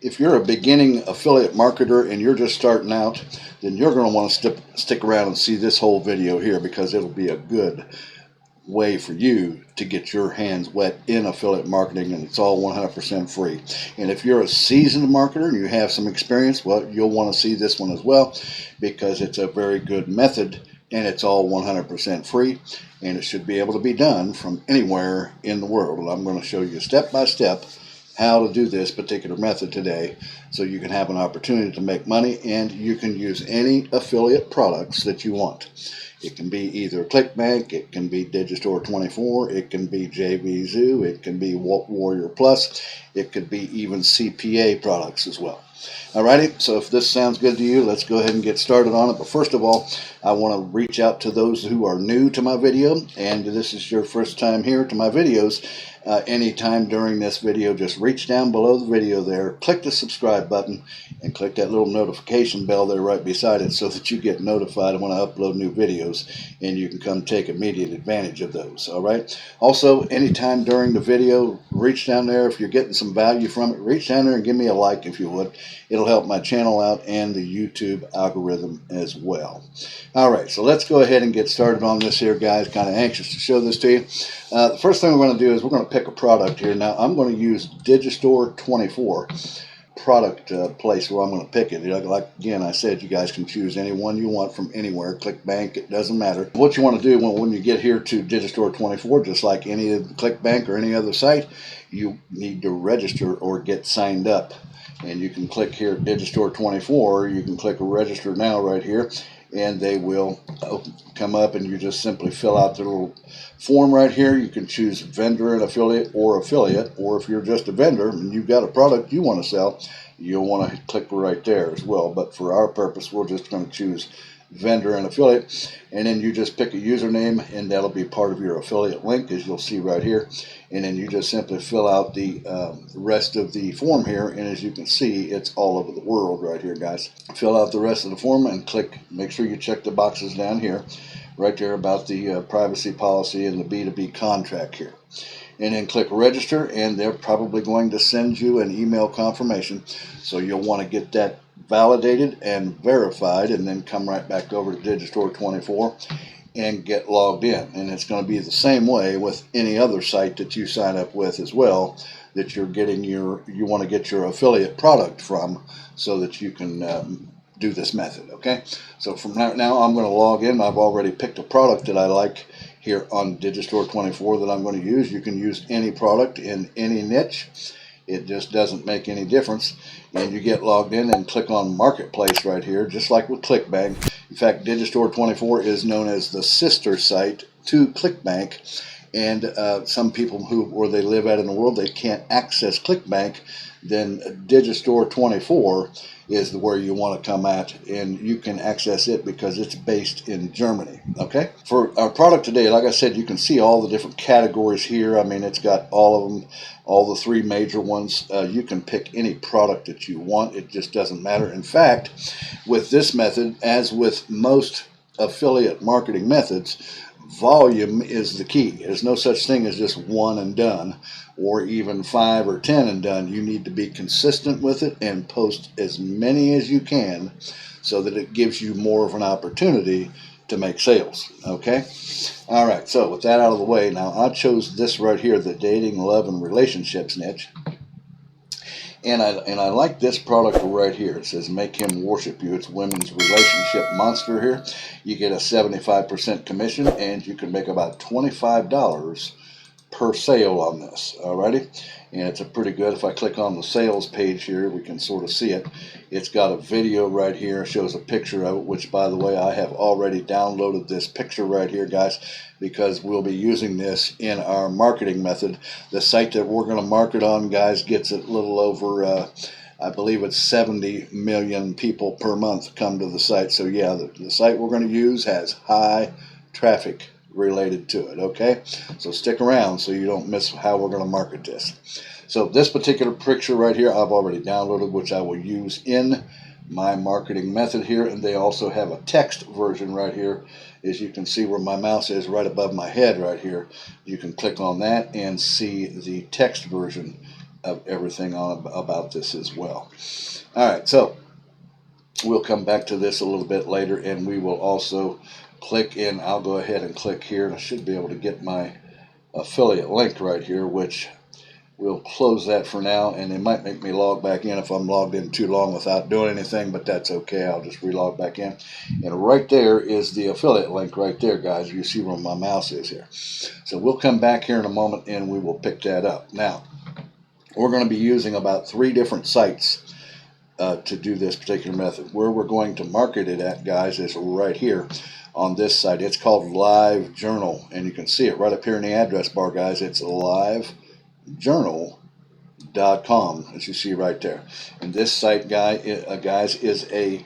If you're a beginning affiliate marketer and you're just starting out, then you're going to want to stick around and see this whole video here, because it'll be a good way for you to get your hands wet in affiliate marketing, and it's all 100% free. And if you're a seasoned marketer and you have some experience, well, you'll want to see this one as well, because it's a very good method and it's all 100% free, and it should be able to be done from anywhere in the world. And I'm going to show you step by step how to do this particular method today, so you can have an opportunity to make money, and you can use any affiliate products that you want. It can be either CLICKBANK, it can be Digistore 24, it can be JVZoo, it can be Warrior Plus, it could be even CPA products as well. Alrighty, so if this sounds good to you, let's go ahead and get started on it. But first of all, I want to reach out to those who are new to my video, and this is your first time here to my videos. Anytime during this video, just reach down below the video there, click the subscribe button, and click that little notification bell there right beside it, so that you get notified when I upload new videos, and you can come take immediate advantage of those. Alright, also anytime during the video, reach down there. If you're getting some value from it, reach down there and give me a like if you would. It'll help my channel out and the YouTube algorithm as well. Alright, so let's go ahead and get started on this here, guys. Kind of anxious to show this to you. The first thing we're going to do is we're going to pick a product here. Now I'm going to use Digistore 24 product place where I'm going to pick it. Like again, I said, you guys can choose any one you want from anywhere. CLICKBANK, it doesn't matter. What you want to do when you get here to Digistore 24, just like any of the CLICKBANK or any other site, you need to register or get signed up. And you can click here at Digistore 24, you can click register now right here, and they will come up, and you just simply fill out the little form right here. You can choose vendor and affiliate, or if you're just a vendor and you've got a product you want to sell, you'll want to click right there as well. But for our purpose, we're just going to choose vendor and affiliate, and then you just pick a username, and that'll be part of your affiliate link, as you'll see right here. And then you just simply fill out the rest of the form here, and as you can see, it's all over the world right here, guys. Fill out the rest of the form and click, make sure you check the boxes down here right there about the privacy policy and the B2B contract here, and then click register, and they're probably going to send you an email confirmation, so you'll want to get that validated and verified, and then come right back over to Digistore 24 and get logged in. And it's going to be the same way with any other site that you sign up with as well, that you're getting you want to get your affiliate product from, so that you can do this method. Okay, so from now I'm going to log in. I've already picked a product that I like here on Digistore 24 that I'm going to use. You can use any product in any niche. It just doesn't make any difference. And you get logged in and click on Marketplace right here, just like with CLICKBANK. In fact, Digistore 24 is known as the sister site to CLICKBANK. And some people where they live out in the world, they can't access CLICKBANK. Then Digistore 24 is where you want to come at, and you can access it because it's based in Germany. Okay, for our product today, like I said, you can see all the different categories here. I mean, it's got all of them, all the three major ones. You can pick any product that you want. It just doesn't matter. In fact, with this method, as with most affiliate marketing methods, volume is the key. There's no such thing as just one and done, or even 5 or 10 and done. You need to be consistent with it and post as many as you can, so that it gives you more of an opportunity to make sales. Okay, all right, so with that out of the way, now I chose this right here, the dating, love, and relationships niche. And I like this product right here. It says make him worship you. It's women's relationship monster here. You get a 75% commission, and you can make about $25 per sale on this. Alrighty, and it's a pretty good. If I click on the sales page here, we can sort of see it. It's got a video right here, shows a picture of it, which, by the way, I have already downloaded this picture right here, guys, because we'll be using this in our marketing method. The site that we're going to market on, guys, gets a little over I believe it's 70 million people per month come to the site. So yeah, the site we're going to use has high traffic related to it. Okay, so stick around so you don't miss how we're going to market this. So this particular picture right here I've already downloaded, which I will use in my marketing method here. And they also have a text version right here. As you can see where my mouse is, right above my head right here, you can click on that and see the text version of everything on about this as well. All right, so we'll come back to this a little bit later, and we will also click in. I'll go ahead and click here, and I should be able to get my affiliate link right here, which we'll close that for now, and it might make me log back in if I'm logged in too long without doing anything, but that's okay. I'll just relog back in. And right there is the affiliate link right there, guys. You see where my mouse is here. So we'll come back here in a moment, and we will pick that up. Now, we're going to be using about 3 different sites to do this particular method. Where we're going to market it at, guys, is right here on this site. It's called Live Journal, and you can see it right up here in the address bar, guys. It's livejournal.com, as you see right there. And this site, guys, is a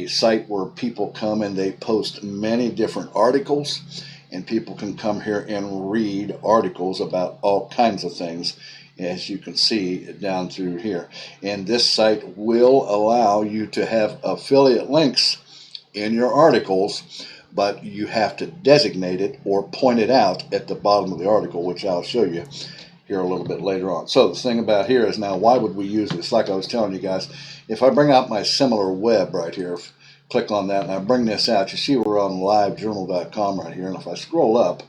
site where people come and they post many different articles, and people can come here and read articles about all kinds of things, as you can see down through here. And this site will allow you to have affiliate links in your articles, but you have to designate it or point it out at the bottom of the article, which I'll show you here a little bit later on. So the thing about here is, now why would we use this? Like I was telling you guys, if I bring out my similar web right here, click on that and I bring this out, you see we're on livejournal.com right here, and if I scroll up,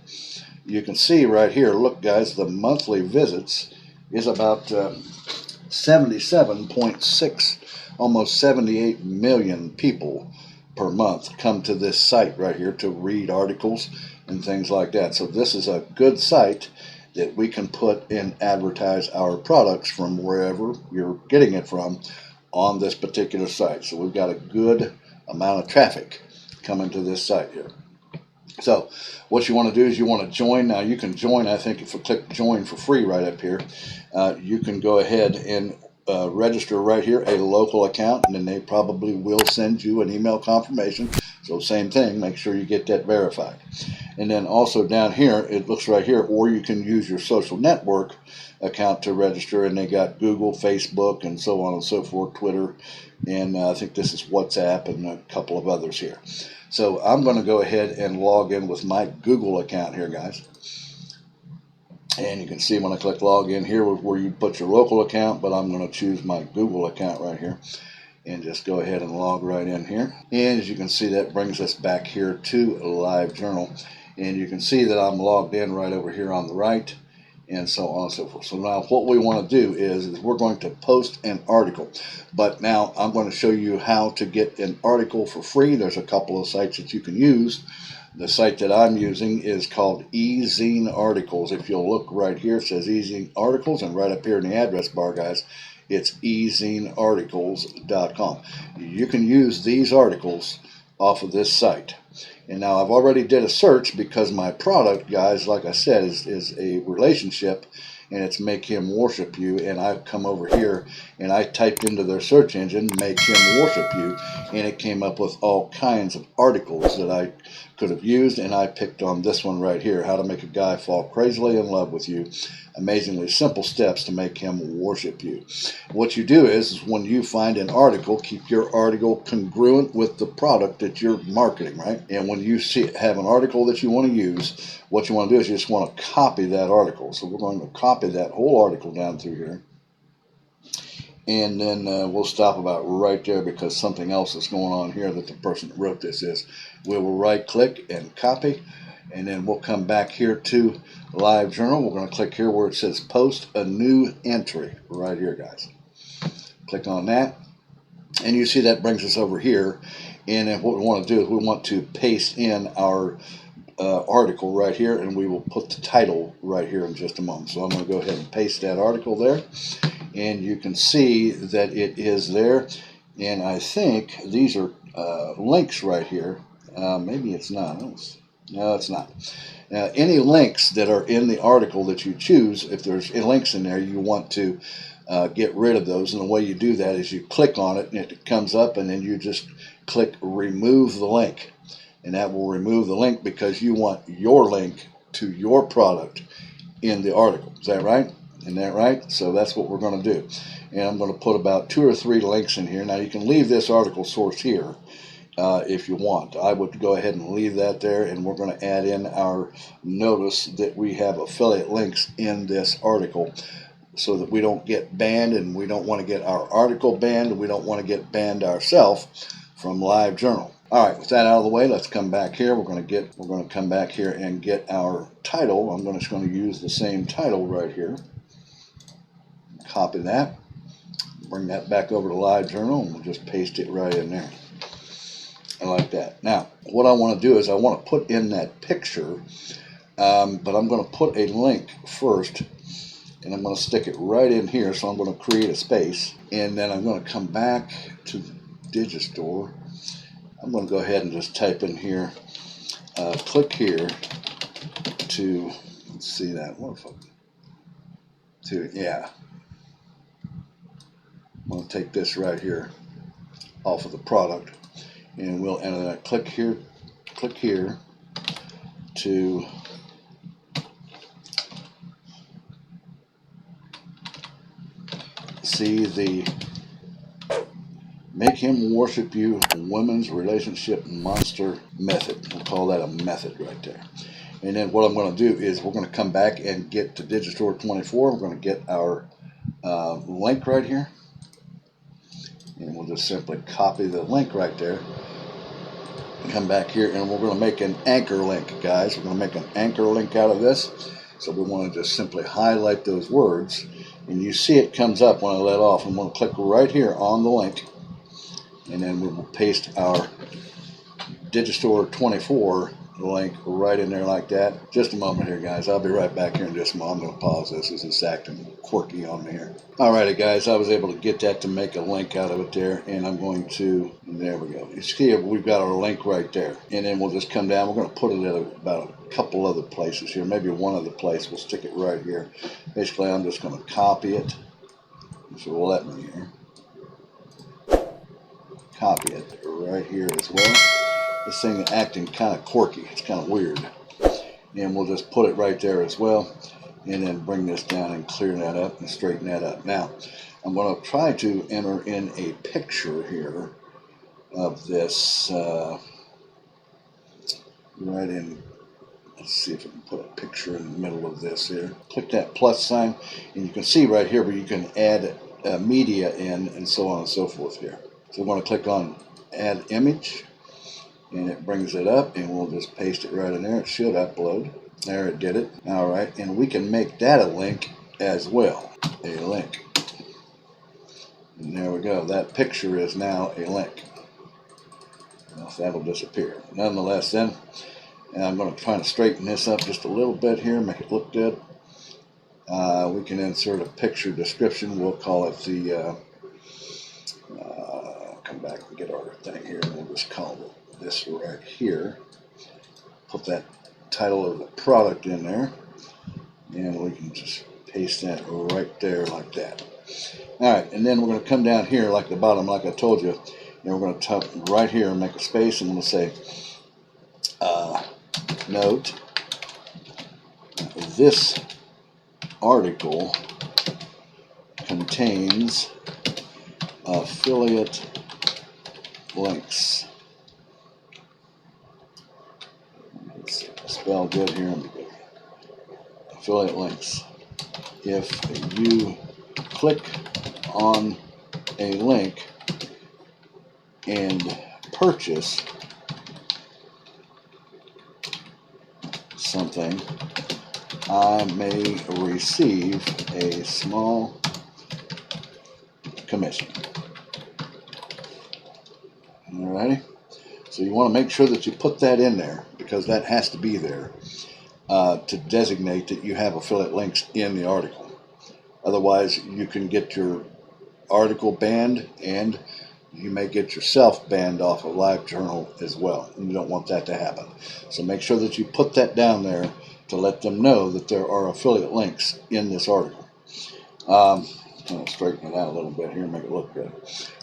you can see right here, look guys, the monthly visits is about 77.6, almost 78 million people per month come to this site right here to read articles and things like that. So this is a good site that we can put and advertise our products from wherever you're getting it from on this particular site. So we've got a good amount of traffic coming to this site here. So what you want to do is you want to join. Now you can join, I think if you click join for free right up here, you can go ahead and register right here a local account, and then they probably will send you an email confirmation. So same thing, make sure you get that verified. And then also down here, it looks right here, or you can use your social network account to register, and they got Google, Facebook, and so on and so forth, Twitter, and I think this is WhatsApp and a couple of others here. So I'm going to go ahead and log in with my Google account here, guys. And you can see when I click log in here where you put your local account, but I'm going to choose my Google account right here and just go ahead and log right in here. And as you can see, that brings us back here to Live Journal. And you can see that I'm logged in right over here on the right, and so on and so forth. So now what we want to do is we're going to post an article. But now I'm going to show you how to get an article for free. There's a couple of sites that you can use. The site that I'm using is called eZine Articles. If you'll look right here, it says eZine Articles, and right up here in the address bar, guys, it's eZineArticles.com. You can use these articles off of this site. And now I've already did a search because my product, guys, like I said, is a relationship, and it's Make Him Worship You. And I've come over here and I typed into their search engine, Make Him Worship You, and it came up with all kinds of articles that I could have used, and I picked on this one right here, How to Make a Guy Fall Crazily in Love with You. Amazingly simple steps to make him worship you. What you do is when you find an article, keep your article congruent with the product that you're marketing, right? And when you have an article that you want to use, what you want to do is you just want to copy that article. So we're going to copy that whole article down through here. And then we'll stop about right there because something else is going on here that the person that wrote this is. We will right click and copy. And then we'll come back here to Live Journal. We're going to click here where it says Post a New Entry right here, guys. Click on that. And you see that brings us over here. And then what we want to do is we want to paste in our article right here, and we will put the title right here in just a moment. So I'm going to go ahead and paste that article there. And you can see that it is there. And I think these are links right here. Maybe it's not. No, it's not. Any links that are in the article that you choose, if there's links in there, you want to get rid of those. And the way you do that is you click on it, and it comes up, and then you just click Remove the Link. And that will remove the link because you want your link to your product in the article. Is that right? Isn't that right? So that's what we're going to do. And I'm going to put about 2 or 3 links in here. Now you can leave this article source here. If you want. I would go ahead and leave that there, and we're going to add in our notice that we have affiliate links in this article so that we don't get banned, and we don't want to get our article banned, and we don't want to get banned ourselves from LiveJournal. All right, with that out of the way, let's come back here. We're going to come back here and get our title. I'm just going to use the same title right here. Copy that. Bring that back over to LiveJournal, and we'll just paste it right in there. I like that. Now, what I want to do is I want to put in that picture, but I'm going to put a link first, and I'm going to stick it right in here. So I'm going to create a space, and then I'm going to come back to the Digistore. I'm going to go ahead and just type in here, click here to, let's see that, yeah. I'm going to take this right here off of the product, and we'll enter that. Click here to see the Make Him Worship You Women's Relationship Monster Method. We'll call that a method right there. And then what I'm going to do is we're going to come back and get to Digistore 24. We're going to get our link right here. And we'll just simply copy the link right there. And come back here, and we're going to make an anchor link, guys. We're going to make an anchor link out of this. So we want to just simply highlight those words. And you see it comes up when I let off. I'm going to click right here on the link. And then we will paste our Digistore 24 link right in there like that. Just a moment here, guys. I'll be right back here in just a moment. I'm going to pause this as it's acting quirky on me here. Alrighty, guys. I was able to get that to make a link out of it there. And I'm going to, there we go. You see we've got our link right there. And then we'll just come down. We're going to put it at about a couple other places here. Maybe one other place. We'll stick it right here. Basically, I'm just going to copy it. So we'll let me here. Copy it right here as well. This thing is acting kind of quirky. It's kind of weird. And we'll just put it right there as well. And then bring this down and clear that up and straighten that up. Now, I'm going to try to enter in a picture here of this right in. Let's see if I can put a picture in the middle of this here. Click that plus sign, and you can see right here where you can add media in and so on and so forth here. So we're going to click on Add Image, and it brings it up, and we'll just paste it right in there. It should upload. There, it did it. All right, and we can make that a link as well. A link. And there we go. That picture is now a link. Well, that'll disappear. Nonetheless, then, and I'm going to try to straighten this up just a little bit here, make it look good. We can insert a picture description. We'll call it the... come back and get our thing here, and we'll just call it this right here. Put that title of the product in there, and we can just paste that right there like that. All right, and then we're going to come down here like the bottom, like I told you, and we're going to type right here and make a space, and we'll say note, this article contains affiliate links. Let's spell good here. Affiliate links. If you click on a link and purchase something, I may receive a small commission. Alrighty, so you want to make sure that you put that in there, because that has to be there to designate that you have affiliate links in the article. Otherwise, you can get your article banned, and you may get yourself banned off of LiveJournal as well, and you don't want that to happen. So make sure that you put that down there to let them know that there are affiliate links in this article. I'm going to straighten it out a little bit here and make it look good.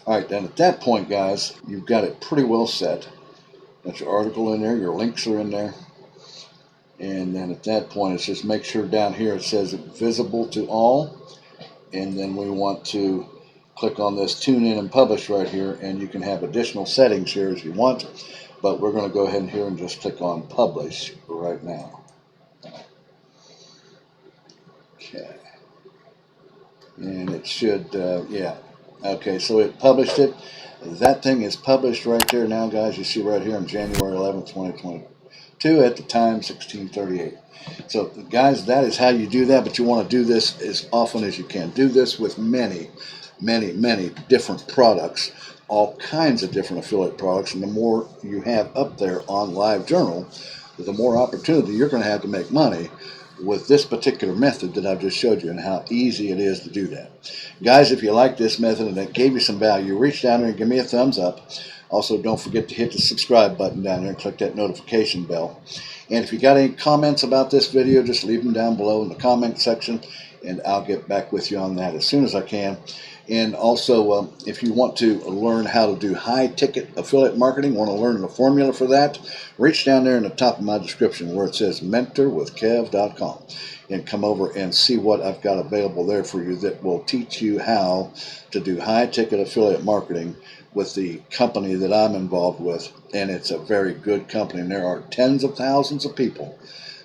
All right, then at that point, guys, you've got it pretty well set. Got your article in there, your links are in there. And then at that point, it's just make sure down here it says visible to all. And then we want to click on this tune in and publish right here, and you can have additional settings here as you want. But we're going to go ahead and here and just click on publish right now. Okay. and it should, yeah. Okay, so it published it. That thing is published right there now, guys. You see right here on January 11th, 2022, at the time, 1638. So, guys, that is how you do that, but you want to do this as often as you can. Do this with many, many different products, all kinds of different affiliate products, and the more you have up there on LiveJournal, the more opportunity you're going to have to make money with this particular method that I've just showed you, and how easy it is to do that. Guys, if you like this method and it gave you some value, reach down there and give me a thumbs up. Also, don't forget to hit the subscribe button down there and click that notification bell. And if you got any comments about this video, just leave them down below in the comment section, and I'll get back with you on that as soon as I can. And also, if you want to learn how to do high-ticket affiliate marketing, want to learn the formula for that, reach down there in the top of my description where it says mentorwithkev.com, and come over and see what I've got available there for you that will teach you how to do high-ticket affiliate marketing with the company that I'm involved with. And it's a very good company, and there are tens of thousands of people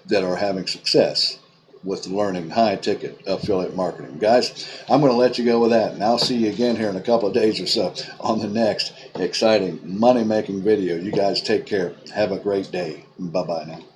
that are having success with learning high-ticket affiliate marketing. Guys, I'm going to let you go with that, and I'll see you again here in a couple of days or so on the next exciting money-making video. You guys take care. Have a great day. Bye-bye now.